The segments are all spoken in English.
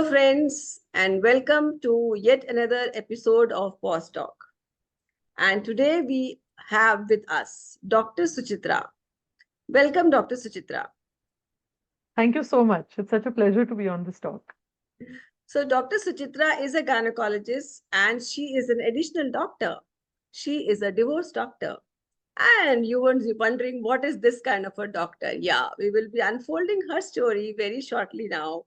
Hello, friends, and welcome to yet another episode of Pause Talk. And today we have with us Dr. Suchitra. Welcome, Dr. Suchitra. Thank you so much. It's such a pleasure to be on this talk. So, Dr. Suchitra is a gynecologist and she is an additional doctor. She is a divorce doctor. And you were wondering what is this kind of a doctor? Yeah, we will be unfolding her story very shortly now.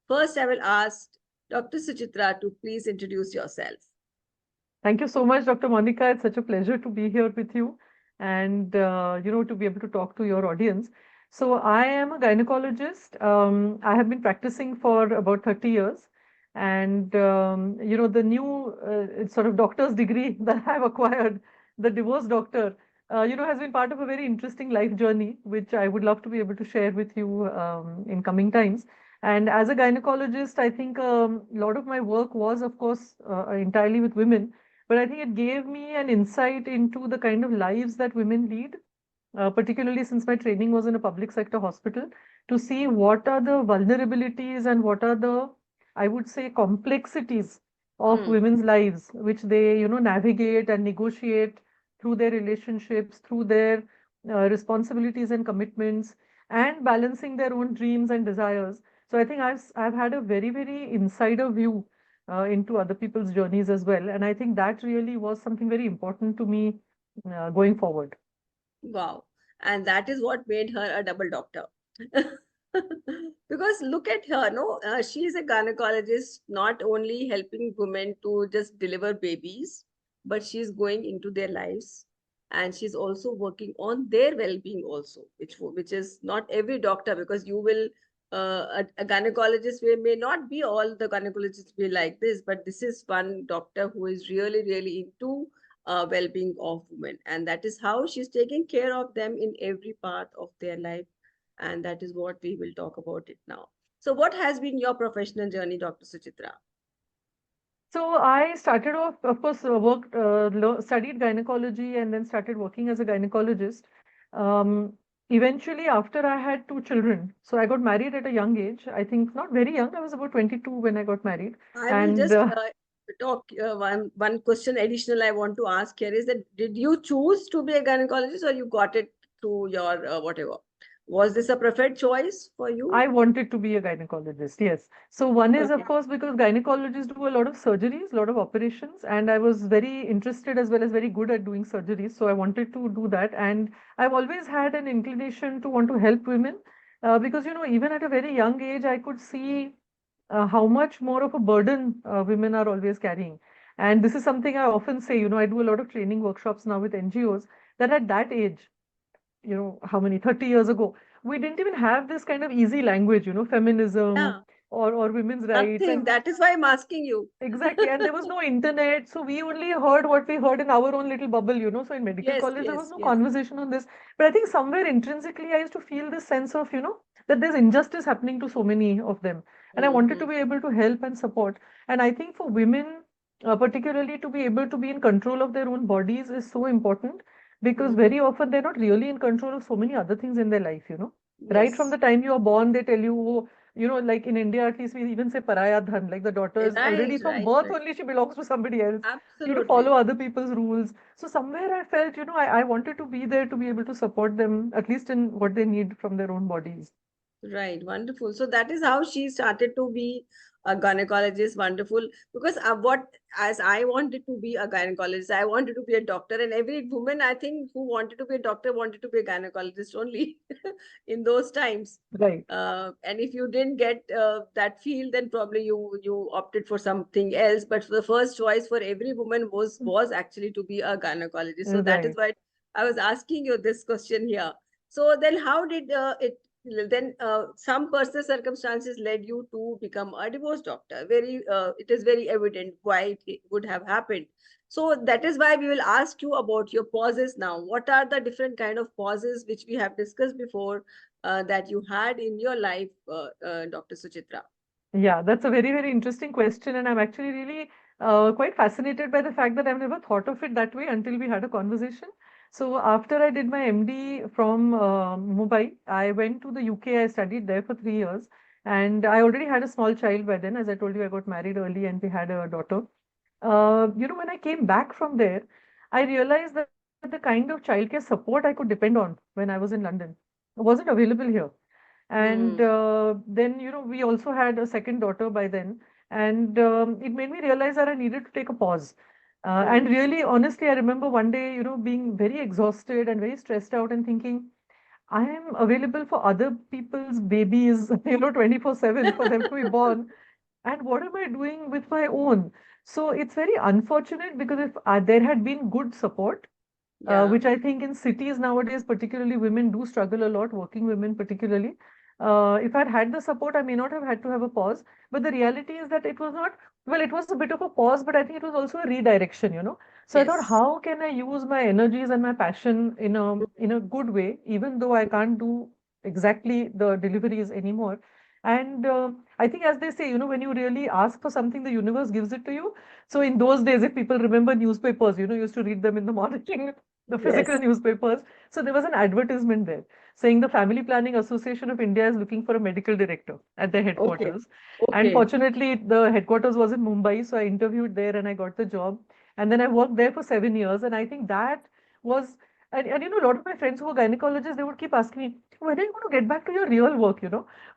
First, I will ask Dr. Suchitra to please introduce yourself. Thank you so much, Dr. Monica. It's such a pleasure to be here with you and to be able to talk to your audience. So I am a gynecologist. I have been practicing for about 30 years. And the new sort of doctor's degree that I've acquired, the divorce doctor, has been part of a very interesting life journey, which I would love to be able to share with you in coming times. And as a gynecologist, I think a lot of my work was, of course, entirely with women, but I think it gave me an insight into the kind of lives that women lead, particularly since my training was in a public sector hospital, to see what are the vulnerabilities and what are the, I would say, complexities of Hmm. women's lives, which they, navigate and negotiate through their relationships, through their responsibilities and commitments, and balancing their own dreams and desires. So I think I've had a very, very insider view into other people's journeys as well. And I think that really was something very important to me going forward. Wow. And that is what made her a double doctor. Because look at her, no, she is a gynecologist, not only helping women to just deliver babies, but she's going into their lives and she's also working on their well-being also, which is not every doctor, because you will a gynecologist may not be all the gynecologists be like this, but this is one doctor who is really, really into well-being of women, and that is how she's taking care of them in every part of their life, and that is what we will talk about it now. So what has been your professional journey, Dr. Suchitra? So I started off, of course, studied gynecology and then started working as a gynecologist. Um, Eventually, after I had two children, so I got married at a young age. I think not very young. I was about 22 when I got married. I will And just talk one question additional I want to ask here is that did you choose to be a gynecologist or you got it through your whatever? Was this a preferred choice for you? I wanted to be a gynecologist, yes. So one is, of Okay. course, because gynecologists do a lot of surgeries, a lot of operations, and I was very interested as well as very good at doing surgeries. So I wanted to do that. And I've always had an inclination to want to help women because, even at a very young age, I could see how much more of a burden women are always carrying. And this is something I often say, I do a lot of training workshops now with NGOs that at that age, how many, 30 years ago, we didn't even have this kind of easy language, feminism Yeah, or women's rights. nothing. And That is why I'm asking you. exactly, and there was no internet. So we only heard what we heard in our own little bubble, So in medical Yes, college, there was yes, no yes. conversation on this. But I think somewhere intrinsically, I used to feel this sense of, that there's injustice happening to so many of them. And I wanted to Mhm. be able to help and support. And I think for women, particularly to be able to be in control of their own bodies is so important because Mhm. very often they're not really in control of so many other things in their life. Right from Yes. the time you are born, they tell you, oh, like in India, at least we even say paraya dhan, like the daughter is Right, already from right, birth right. only she belongs to somebody else. You to follow Absolutely. other people's rules. So somewhere I felt, I wanted to be there to be able to support them, at least in what they need from their own bodies. Right, wonderful. So that is how she started to be a gynecologist. Wonderful. Because as I wanted to be a gynecologist, I wanted to be a doctor, and every woman I think who wanted to be a doctor wanted to be a gynecologist only in those times. Right. And if you didn't get that field, then probably you opted for something else. But the first choice for every woman was actually to be a gynecologist. So that is Right. why I was asking you this question here. So then, how did it then some personal circumstances led you to become a divorce doctor? It is very evident why it would have happened. So that is why we will ask you about your pauses now. What are the different kind of pauses which we have discussed before that you had in your life, Dr. Suchitra? Yeah, that's a very, very interesting question. And I'm actually really quite fascinated by the fact that I've never thought of it that way until we had a conversation. So after I did my MD from Mumbai, I went to the UK. I studied there for 3 years. And I already had a small child by then. As I told you, I got married early and we had a daughter. When I came back from there, I realized that the kind of childcare support I could depend on when I was in London wasn't available here. And Hmm. then, we also had a second daughter by then. And it made me realize that I needed to take a pause. And Hmm. really, honestly, I remember one day, being very exhausted and very stressed out and thinking, I am available for other people's babies, 24/7 for them to be born. And what am I doing with my own? So it's very unfortunate because if there had been good support, Yeah. which I think in cities nowadays, particularly women do struggle a lot, working women particularly. If I'd had the support, I may not have had to have a pause. But the reality is that it was not, well, it was a bit of a pause, but I think it was also a redirection. So I thought, Yes. how can I use my energies and my passion in a good way, even though I can't do exactly the deliveries anymore. And I think, as they say, when you really ask for something, the universe gives it to you. So in those days, if people remember newspapers, used to read them in the morning, the physical Yes. newspapers. So there was an advertisement there saying the Family Planning Association of India is looking for a medical director at their Okay. headquarters. And Okay. fortunately, the headquarters was in Mumbai, so I interviewed there and I got the job. And then I worked there for 7 years. And I think that was, and a lot of my friends who were gynecologists, they would keep asking me, when are you going to get back to your real work?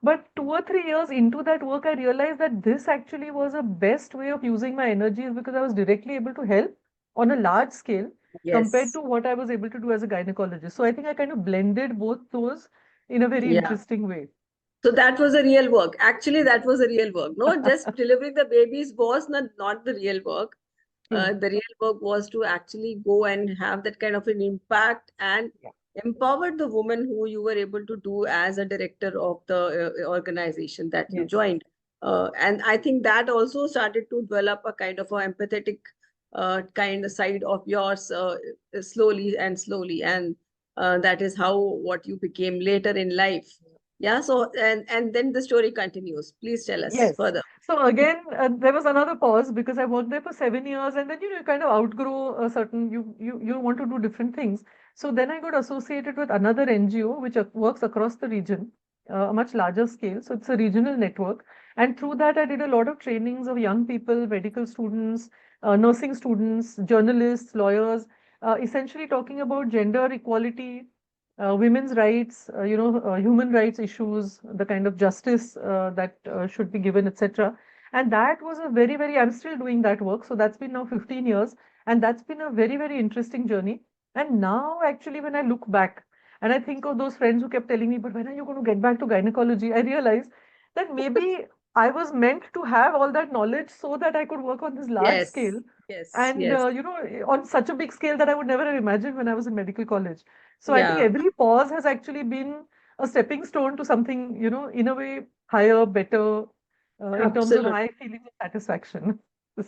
But 2 or 3 years into that work, I realized that this actually was a best way of using my energies because I was directly able to help on a large scale compared Yes. to what I was able to do as a gynecologist. So I think I kind of blended both those in a very Yeah. interesting way. So that was a real work. Actually, that was a real work. No, just delivering the babies was not the real work. True. The real work was to actually go and have that kind of an impact and Yeah. empower the woman who you were able to do as a director of the organization that you Yes. joined. And I think that also started to develop a kind of a empathetic kind of side of yours slowly and slowly. And that is how what you became later in life. Yeah. So, and then the story continues. Please tell us Yes. further. So again, there was another pause because I worked there for 7 years, and then you kind of outgrow a certain you want to do different things. So then I got associated with another NGO which works across the region, a much larger scale. So it's a regional network, and through that I did a lot of trainings of young people, medical students, nursing students, journalists, lawyers, essentially talking about gender equality, women's rights, human rights issues, the kind of justice that should be given, etc. And that was a very, very, I'm still doing that work. So that's been now 15 years. And that's been a very, very interesting journey. And now, actually, when I look back and I think of those friends who kept telling me, but when are you going to get back to gynecology? I realized that maybe I was meant to have all that knowledge so that I could work on this large Yes. scale. Yes. And, Yes. on such a big scale that I would never have imagined when I was in medical college. So I think Yeah. every pause has actually been a stepping stone to something, in a way higher, better, in terms of Absolutely. my feeling of satisfaction.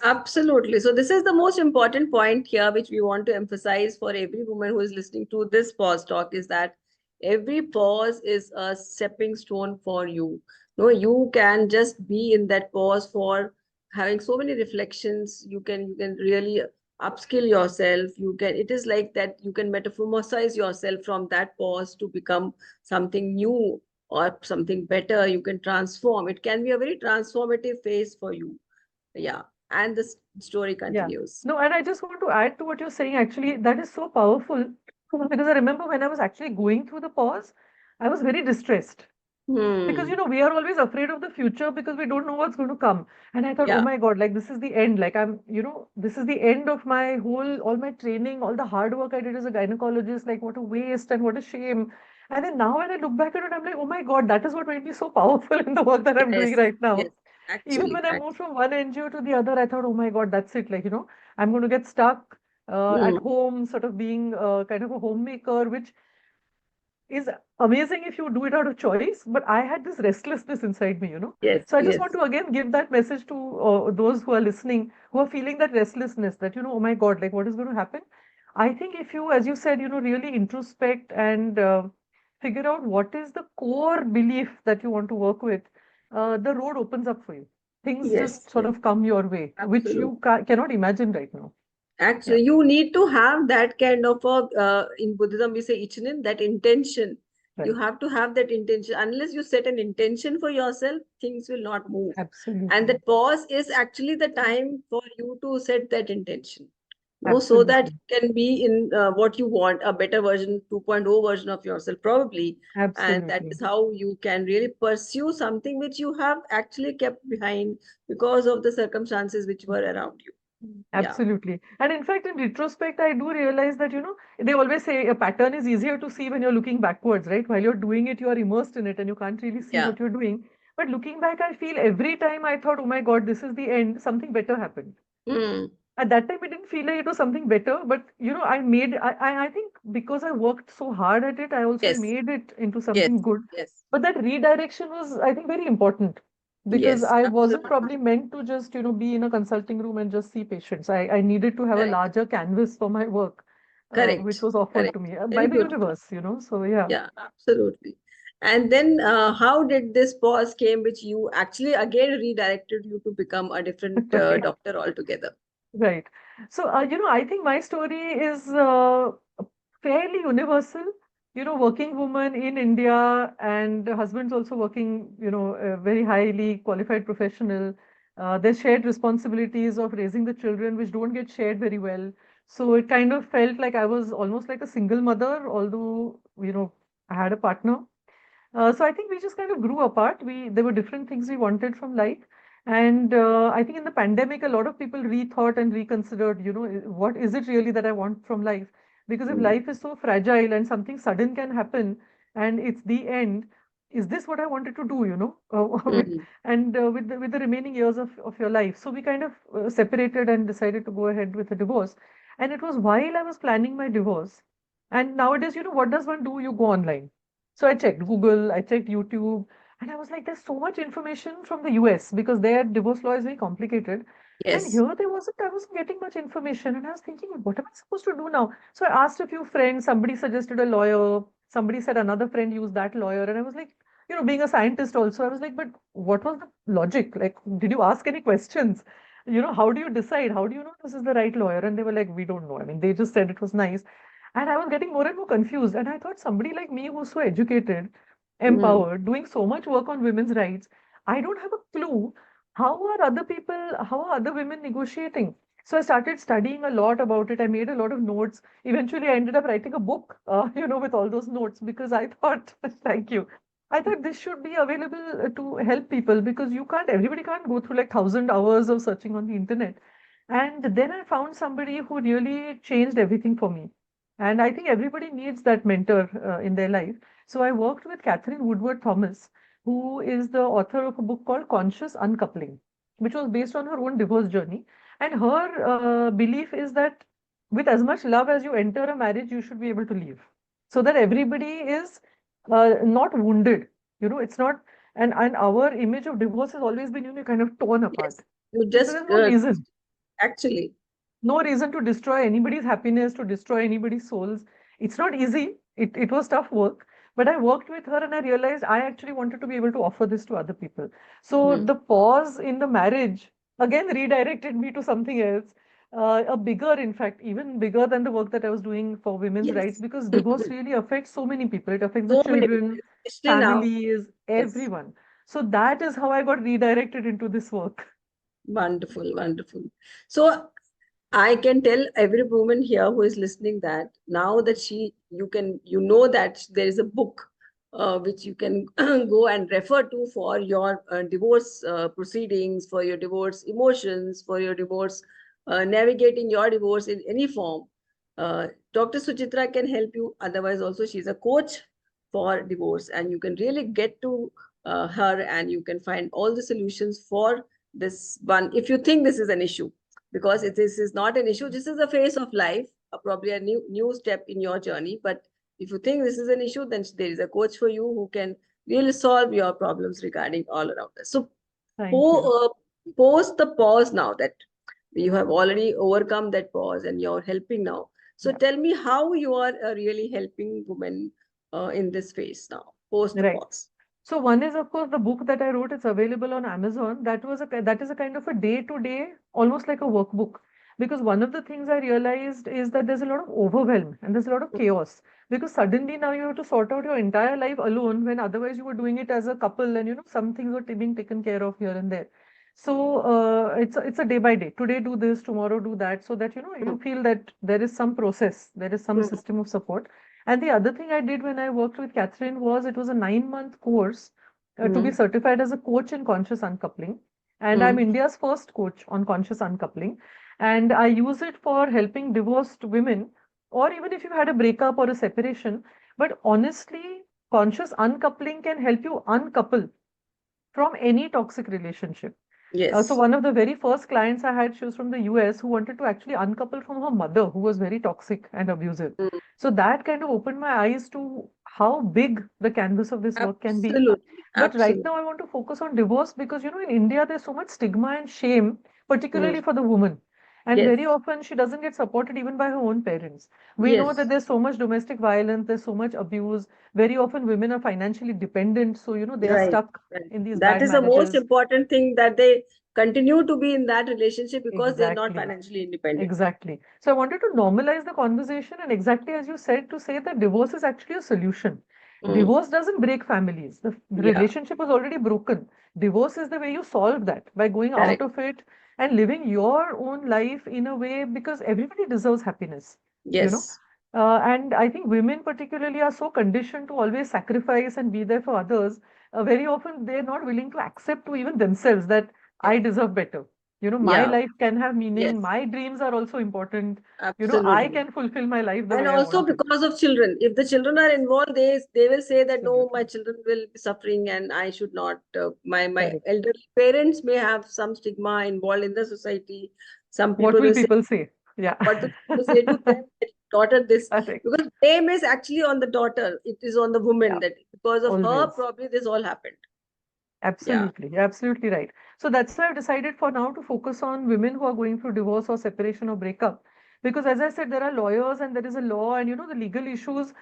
Absolutely. So this is the most important point here, which we want to emphasize for every woman who is listening to this pause talk is that every pause is a stepping stone for you. No, you can just be in that pause for having so many reflections. You can really upskill yourself. You can, it is like that you can metamorphosize yourself from that pause to become something new or something better. You can transform. It can be a very transformative phase for you. Yeah, and the story Yeah. continues. No, and I just want to add to what you're saying. Actually, that is so powerful because I remember when I was actually going through the pause, I was very distressed. Because Hmm. we are always afraid of the future because we don't know what's going to come. And I thought, oh Yeah. my God, like this is the end. Like this is the end of my all my training, all the hard work I did as a gynecologist. Like what a waste and what a shame. And then now when I look back at it, I'm like, oh my God, that is what made me so powerful in the work that I'm doing Yes. right Yes. now. Even Actually. when I moved from one NGO to the other, I thought, oh my God, that's it. Like, I'm going to get stuck at Hmm. home, sort of being kind of a homemaker, which is amazing if you do it out of choice, but I had this restlessness inside me. Yes. So I just Yes. want to again give that message to those who are listening, who are feeling that restlessness, that, oh my God, like what is going to happen? I think if you, as you said, really introspect and figure out what is the core belief that you want to work with, the road opens up for you. Things Yes. just sort Yes. of come your way, which Absolutely. you cannot imagine right now. Yeah. Actually, you need to have that kind of a, in Buddhism, we say ichinen, that intention. You Right. have to have that intention. Unless you set an intention for yourself, things will not move. And Absolutely. that pause is actually the time for you to set that intention. No, so that Absolutely. you can be in what you want, a better version, 2.0 version of yourself, probably. And that Absolutely. is how you can really pursue something which you have actually kept behind because of the circumstances which were around you. Yeah. Absolutely. And in fact, in retrospect, I do realize that, they always say a pattern is easier to see when you're looking backwards, right? While you're doing it, you are immersed in it and you can't really see Yeah. what you're doing. But looking back, I feel every time I thought, oh my God, this is the end, something better happened. Mm. At that time, it didn't feel like it was something better, but I think because I worked so hard at it, I also Yes. made it into Yes. something good. Yes. But that redirection was, I think, very important because Yes. I wasn't Absolutely. probably meant to just, be in a consulting room and just see patients. I needed to have a Correct. larger canvas for my work, which Correct. was offered to Correct. me by Very the beautiful. universe, So yeah. Yeah, absolutely. And then how did this pause came, which you actually again redirected you to become a different Right. doctor altogether? Right. So, I think my story is fairly universal. Working woman in India and the husband's also working, a very highly qualified professional. There's shared responsibilities of raising the children, which don't get shared very well. So it kind of felt like I was almost like a single mother, although, I had a partner. So I think we just kind of grew apart. There were different things we wanted from life, and I think in the pandemic, a lot of people rethought and reconsidered. What is it really that I want from life? Because if Mm. life is so fragile and something sudden can happen, and it's the end, is this what I wanted to do? Mm. With the remaining years of your life. So we kind of separated and decided to go ahead with a divorce. And it was while I was planning my divorce. And nowadays, what does one do? You go online. So I checked Google, I checked YouTube, and I was like, there's so much information from the US because their divorce law is very complicated. And Yes. here I wasn't getting much information. And I was thinking, what am I supposed to do now? So I asked a few friends, somebody suggested a lawyer, somebody said another friend used that lawyer. And I was like, being a scientist also, I was like, but what was the logic? Like, did you ask any questions? How do you decide? How do you know this is the right lawyer? And they were like, we don't know. I mean, they just said it was nice. And I was getting more and more confused. And I thought somebody like me who's so educated, Mm. empowered, doing so much work on women's rights, I don't have a clue how are other women negotiating? So I started studying a lot about it. I made a lot of notes. Eventually, I ended up writing a book, with all those notes because I thought, thank you. I thought this should be available to help people because everybody can't go through like 1,000 hours of searching on the internet. And then I found somebody who really changed everything for me. And I think everybody needs that mentor in their life. So I worked with Catherine Woodward Thomas, who is the author of a book called Conscious Uncoupling, which was based on her own divorce journey. And her belief is that with as much love as you enter a marriage, you should be able to leave so that everybody is not wounded. It's not, and our image of divorce has always been, kind of torn apart. Yes. You So just there's no reason. actually. No reason to destroy anybody's happiness, to destroy anybody's souls. It's not easy. It was tough work. But I worked with her and I realized I actually wanted to be able to offer this to other people. So Mm. the pause in the marriage again redirected me to something else. A bigger, in fact, even bigger than the work that I was doing for women's rights, Yes. because divorce really affects so many people. It affects the So many people, children, especially now. families, Yes. everyone. So that is how I got redirected into this work. Wonderful, wonderful. So I can tell every woman here who is listening that now that you know that there is a book which you can go and refer to for your divorce proceedings, for your divorce emotions, for your divorce, navigating your divorce in any form. Dr. Suchitra can help you. Otherwise, also she's a coach for divorce, and you can really get to her and you can find all the solutions for this one if you think this is an issue, because this is not an issue. This is a phase of life, probably a new step in your journey. But if you think this is an issue, then there is a coach for you who can really solve your problems regarding all around this. So Thank you. post the pause now that you have already overcome that pause and you're helping now. So Yeah. tell me how you are really helping women in this phase now, post the Right. pause. So one is, of course, the book that I wrote. It's available on Amazon. That is a kind of a day-to-day, almost like a workbook, Because one of the things I realized is that there's a lot of overwhelm and there's a lot of chaos. Because suddenly now you have to sort out your entire life alone when otherwise you were doing it as a couple, and some things were being taken care of here and there. So it's a day by day. Today do this, tomorrow do that, so that you feel that there is some process, there is some Mm, system of support. And the other thing I did when I worked with Catherine was it was a 9-month course to be mm, certified as a coach in conscious uncoupling. And I'm mm, India's first coach on conscious uncoupling. And I use it for helping divorced women, or even if you had a breakup or a separation. But honestly, conscious uncoupling can help you uncouple from any toxic relationship. So yes. one of the very first clients I had, she was from the US who wanted to actually uncouple from her mother, who was very toxic and abusive. Mm, So that kind of opened my eyes to how big the canvas of this work can be. absolutely. But right Absolutely. now I want to focus on divorce because, in India, there's so much stigma and shame, Mm, particularly for the woman. And yes. very often she doesn't get supported even by her own parents. We know that Yes. there's so much domestic violence, there's so much abuse. Very often women are financially dependent. So, they are Right. stuck Right. in these That bad is the most marriages. important thing, that they continue to be in that relationship because they are not Exactly. financially independent. Exactly. So I wanted to normalize the conversation, and exactly as you said, to say that divorce is actually a solution. Mm, Divorce doesn't break families. The yeah. relationship is already broken. Divorce is the way you solve that by going out Correct. of it and living your own life in a way, because everybody deserves happiness, you know. Yes. And I think women particularly are so conditioned to always sacrifice and be there for others. Very often they're not willing to accept to even themselves that I Yes. deserve better. My Yeah. life can have meaning. Yes. My dreams are also important. I Absolutely. can fulfill my life the And way I also want to. because of children, if the children are involved, they will say that no, my Absolutely. children will be suffering and I should not. My Correct. elderly parents may have some stigma involved in the society. Some What people will will say, people say? Yeah. what to say to them, that daughter this, Correct. because blame is actually on the daughter. It is on the woman, Yeah. that because of her Always. probably this all happened. Yeah. Absolutely. You're absolutely right. So that's why I've decided for now to focus on women who are going through divorce or separation or breakup. Because as I said, there are lawyers and there is a law, and the legal issues,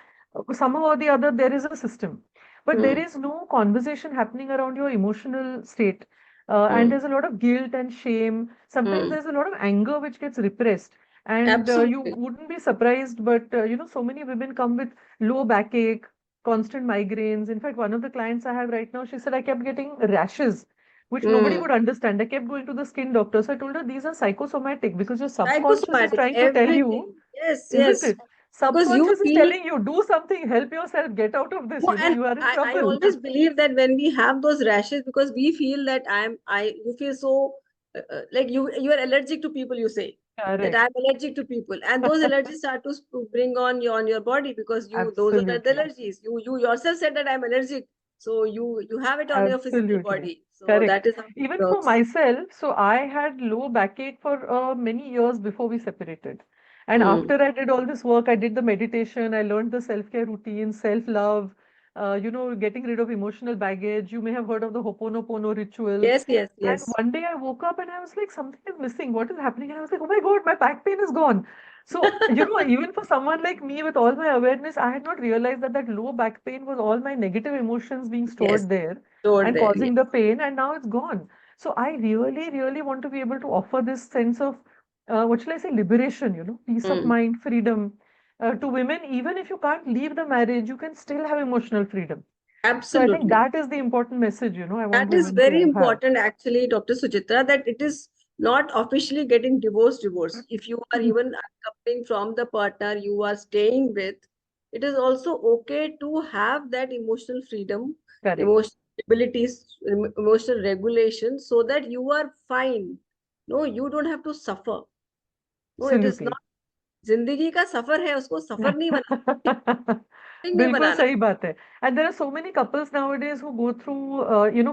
somehow or the other, there is a system. But there Hmm. is no conversation happening around your emotional state. And Hmm. there's a lot of guilt and shame. Sometimes Hmm. there's a lot of anger which gets repressed. And you Absolutely. wouldn't be surprised, but so many women come with low backache, constant migraines. In fact, one of the clients I have right now, she said I kept getting rashes, which nobody Hmm. would understand. I kept going to the skin doctor. So I told her these are psychosomatic because your subconscious is Psychosomatic, trying to tell everything. you, Yes, isn't yes. it? Because you Subconscious is feel. telling you, do something, help yourself, get out of this. No, and You are in I trouble. always believe that when we have those rashes, because we feel that you feel so like you are allergic to people. You say that Correct. I'm allergic to people, and those allergies start to bring on your body because you those are the Absolutely. allergies. You yourself said that I'm allergic, so you have it on your physical Absolutely. body. So Correct. that is how it Even for works. myself, so I had low backache for many years before we separated. And Hmm. after I did all this work, I did the meditation, I learned the self-care routine, self-love, getting rid of emotional baggage. You may have heard of the Ho'oponopono ritual. Yes, yes, And yes, one day I woke up and I was like, something is missing. What is happening? And I was like, oh my God, my back pain is gone. So, even for someone like me with all my awareness, I had not realized that that low back pain was all my negative emotions being yes. stored there Stored and there. causing Yes. the pain, and now it's gone. So I really, really want to be able to offer this sense of, what shall I say, liberation, peace of Hmm. mind, freedom, to women. Even if you can't leave the marriage, you can still have emotional freedom. So I think Absolutely. that is the important message, I want That is women very to have. important, actually, Dr. Suchitra, that it is not officially getting divorce. If you are even uncouplling from the partner you are staying with, it is also okay to have that emotional freedom, Correct. emotional abilities, emotional regulation, so that you are fine. No, you don't have to suffer. No, it is Absolutely. not. जिंदगी का सफर है, उसको सफर नहीं बनाना, में बिल्कुल बनाना. सही बात है. And there are so many couples nowadays who go through,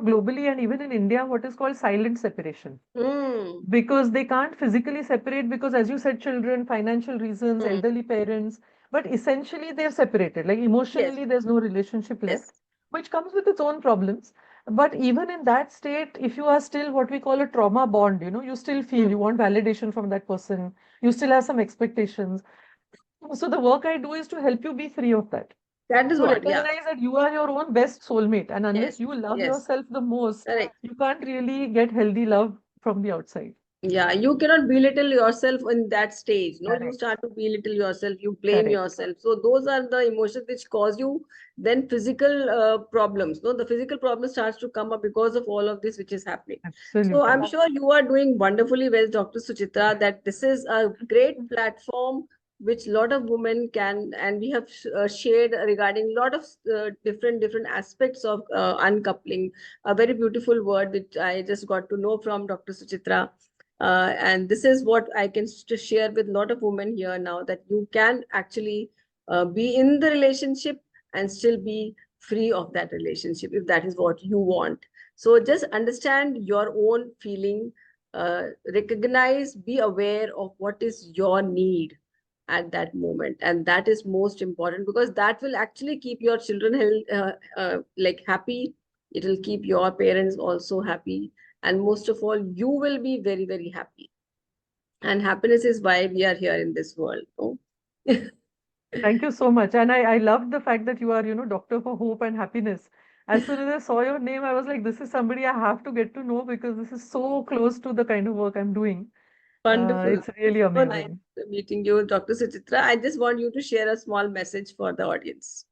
globally and even in India, what is called silent separation. Hmm. Because they can't physically separate because, as you said, children, financial reasons, Hmm. elderly parents, but essentially they're separated. Like Yes, emotionally, there's no relationship yes, left, which comes with its own problems. But even in that state, if you are still what we call a trauma bond, you still feel hmm. you want validation from that person, you still have some expectations. So the work I do is to help you be free of that. That is To what, yeah. recognize that you are your own best soulmate, and unless Yes, you love yes, yourself the most, correct. you can't really get healthy love from the outside. Yeah, you cannot belittle yourself in that stage. No, you Correct. start to belittle yourself, you blame Correct. yourself. So those are the emotions which cause you then physical problems. No, the physical problem starts to come up because of all of this which is happening. So I'm Absolutely. sure you are doing wonderfully well, Dr. Suchitra, that this is a great platform which a lot of women can, and we have shared regarding a lot of different aspects of uncoupling. A very beautiful word which I just got to know from Dr. Suchitra, and this is what I can share with a lot of women here now, that you can actually be in the relationship and still be free of that relationship if that is what you want. So just understand your own feeling, recognize, be aware of what is your need at that moment, and that is most important, because that will actually keep your children like happy. It will keep your parents also happy, and most of all you will be very very happy, and happiness is why we are here in this world. No? Thank you so much. And I love the fact that you are, doctor for hope and happiness. As soon as I saw your name, I was like, this is somebody I have to get to know because this is so close to the kind of work I'm doing. Wonderful. It's really So nice amazing. meeting you, Dr. Suchitra. I just want you to share a small message for the audience.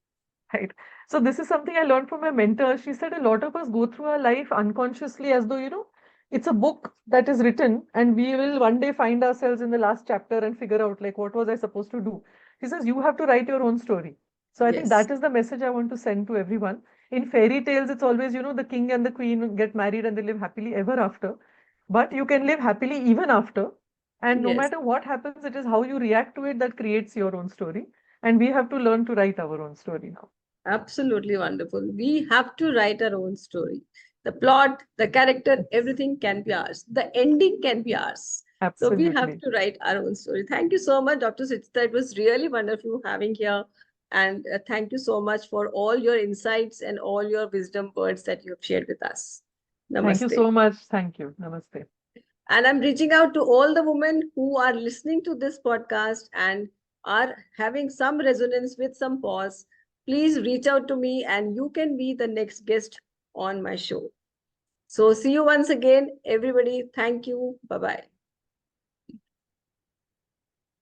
Right. So this is something I learned from my mentor. She said a lot of us go through our life unconsciously as though, it's a book that is written and we will one day find ourselves in the last chapter and figure out like what was I supposed to do. She says you have to write your own story. So I think Yes. that is the message I want to send to everyone. In fairy tales, it's always, the king and the queen get married and they live happily ever after. But you can live happily even after. And no Yes. matter what happens, it is how you react to it that creates your own story. And we have to learn to write our own story now. Absolutely wonderful. We have to write our own story. The plot, the character, everything can be ours. The ending can be ours. So we have Absolutely. to write our own story. Thank you so much, Dr. Suchita. It was really wonderful having here. And thank you so much for all your insights and all your wisdom words that you have shared with us. Thank you Namaste. so much. Thank you. Namaste. And I'm reaching out to all the women who are listening to this podcast and are having some resonance with some pause. Please reach out to me and you can be the next guest on my show. So, see you once again, everybody. Thank you. Bye bye.